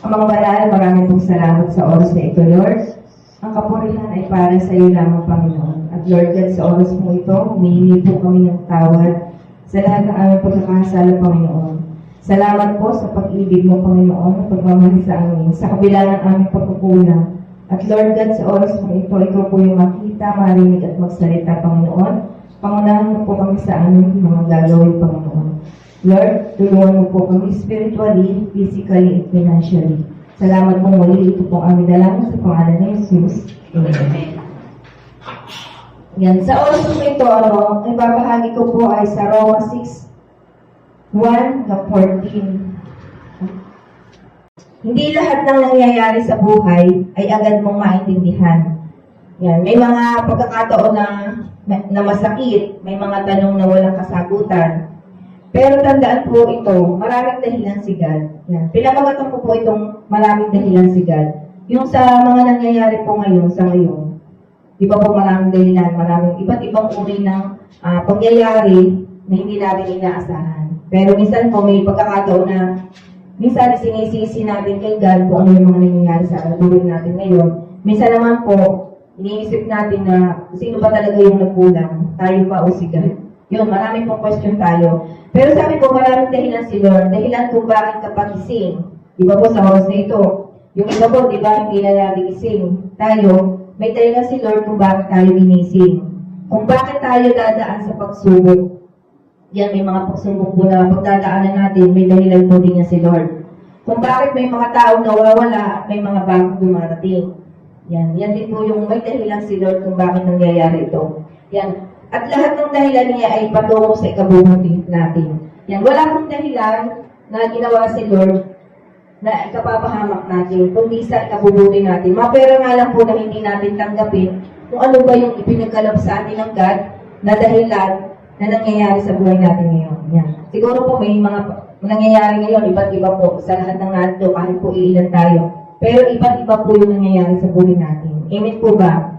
Amang banal, maraming pong salamat sa oras na ito, Lord. Ang kapurihan ay para sa iyo lamang, Panginoon. At Lord God, sa oras mo ito, humihingi po kami ng tawad sa lahat ng aming pagkakasala, Panginoon. Salamat po sa pag-ibig mo, Panginoon, pagmamahal sa amin, sa kabila ng aming pagkukulang. At Lord God, sa oras mo ito, ikaw po yung makita, marinig at magsalita, Panginoon. Pangunahan mo po kami sa aming mga gagawin, Panginoon. Lord, tulungan mo po kami spiritually, physically, at financially. Salamat po muli. Ito po aming dalangin sa pangalan ni Jesus. Amen. Yan. Sa oras po ito, ang ibabahagi ko po ay sa Roma 6:1-14. Hindi lahat ng nangyayari sa buhay ay agad mong maintindihan. Yan. May mga pagkakataon na masakit, may mga tanong na walang kasagutan. Pero tandaan po ito, maraming dahilan si God. Yan. Pinapagatan ko po itong maraming dahilan si God. Yung sa mga nangyayari po ngayon, sa ngayon, di ba po maraming dahilan, maraming iba't ibang uri ng pangyayari na hindi natin inaasahan. Pero minsan po may pagkakataon na minsan sinisisi natin kay God kung ano yung mga nangyayari sa buhay natin ngayon. Minsan naman po, iniisip natin na sino ba talaga yung nagkulang, tayo ba o si God? Yun, marami pong question tayo. Pero sabi ko, maraming dahilan si Lord. Dahilan kung bakit kapag gising. Di ba po sa oras na ito? Yung iba po, di ba, hindi na nagising. Tayo, may dahilan si Lord kung bakit tayo ginising. Kung bakit tayo dadaan sa pagsubok. Yan, may mga pagsubok po na pagdadaanan natin, may dahilan po din niya si Lord. Kung bakit may mga taong nawawala at may mga bagong dumarating. Yan din po yung may dahilan si Lord kung bakit nangyayari ito. Yan. At lahat ng dahilan niya ay patungo sa ikabubuti natin. Yan, wala pong dahilan na ginawa si Lord na ikapapahamak natin, kundi sa ikabubuti natin. Mapera nga lang po na hindi natin tanggapin kung ano ba yung ipinagkalab sa atin ng God na dahilan na nangyayari sa buhay natin ngayon. Yan. Siguro po may mga nangyayari ngayon, iba't iba po sa lahat ng nato, kahit po ilan tayo. Pero iba't iba po yung nangyayari sa buhay natin. Amen po ba?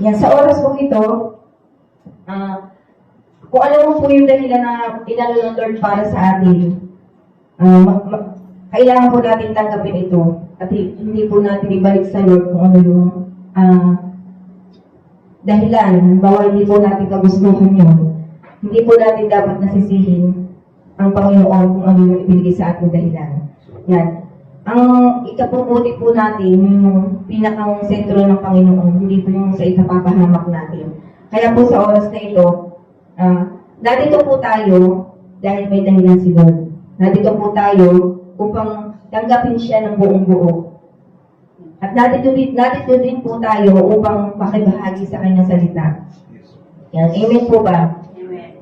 Yan, sa oras po ito, kung ano mo po yung dahilan na inano ng Lord para sa atin, kailangan po natin tanggapin ito at hindi po natin ibalik sa Lord kung ano yung dahilan. Halimbawa, hindi po natin kagustuhan yun. Hindi po natin dapat nasisihin ang Panginoon kung ano yung ibinigay sa ating dahilan. Yan. Ang ikapubuti po natin, yung pinakang sentro ng Panginoon, hindi po yung sa ikapapahamak natin. Kaya po sa oras na ito, narito po tayo dahil may dahilan si Lord. Narito po tayo upang tanggapin siya ng buong buo. At narito din po tayo upang pakibahagi sa kanyang salita. Yan. Amen po ba?